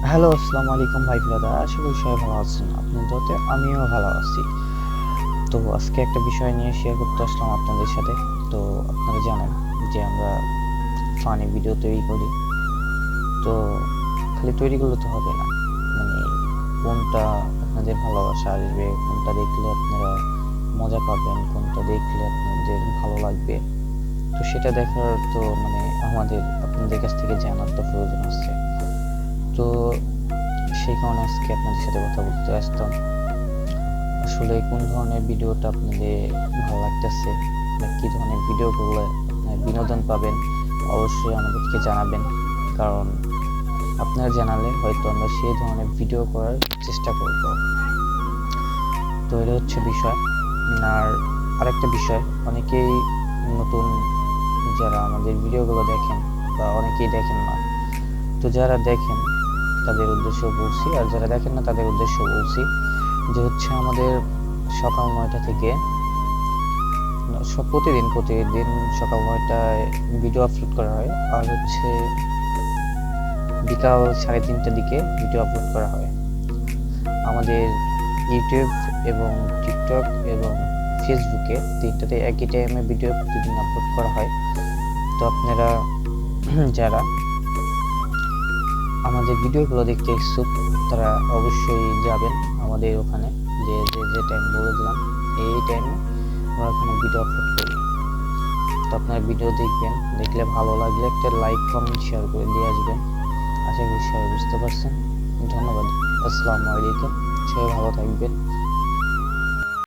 Hello, আসসালামু আলাইকুম ভাই ব্রাদার। আশা করি সবাই ভালো আছেন। আপনার দোয়াতে আমিও ভালো আছি। তো আজকে একটা বিষয় নিয়ে শেয়ার করতে আসলাম আপনাদের সাথে। তো আপনারা জানেন যে আমরা ফানি ভিডিও তৈরি করি। তো খালি তৈরি করলে তো হবে না। মানে কোনটা আপনাদের ভালোবাসা আসবে, কোনটা দেখলে আপনারা মজা পাবেন, কোনটা দেখলে আপনাদের ভালো লাগবে। তো সেটা দেখার তো আমাদের আপনাদের কাছ থেকে জানার তো প্রয়োজন আছে। তো সেই কারণে আজকে আপনাদের সাথে কথা বলতে আসতাম। আসলে কোন ধরনের ভিডিওটা আপনাদের ভালো লাগতেছে বা কি ধরনের ভিডিও করলে আপনারা বিনোদন পাবেন, অবশ্যই আমাদেরকে জানাবেন। কারণ আপনারা জানালে হয়তো আমরা সেই ধরনের ভিডিও করার চেষ্টা করব। তো এটা হচ্ছে বিষয়। আর আরেকটা বিষয়, অনেকেই নতুন যারা আমাদের ভিডিওগুলো দেখেন বা অনেকেই দেখেন না। তো যারা দেখেন তাদের উদ্দেশ্য বলছি, আর যারা দেখেন না তাদের উদ্দেশ্য বলছি যে হচ্ছে আমাদের সকাল 9টা থেকে প্রতিদিন সকাল 9টায় ভিডিও আপলোড করা হয়, আর হচ্ছে বিকাল 3:30টার দিকে ভিডিও আপলোড করা হয়। আমাদের ইউটিউব এবং টিকটক এবং ফেসবুকে তিনটাতে একই টাইমে ভিডিও প্রতিদিন আপলোড করা হয়। তো আপনারা যারা আমাদের ভিডিওগুলো দেখতে ইচ্ছুক তারা অবশ্যই যাবেন আমাদের ওখানে। যে টাইম বলে দিলাম, এই টাইমে আমরা ওখানে ভিডিও আপলোড করি। তো আপনারা ভিডিও দেখবেন, দেখলে ভালো লাগলে একটা লাইক কমেন্ট শেয়ার করে দিয়ে আসবেন। আশা করি সবাই বুঝতে পারছেন। ধন্যবাদ। আসসালামু আলাইকুম। সবাই ভালো থাকবেন।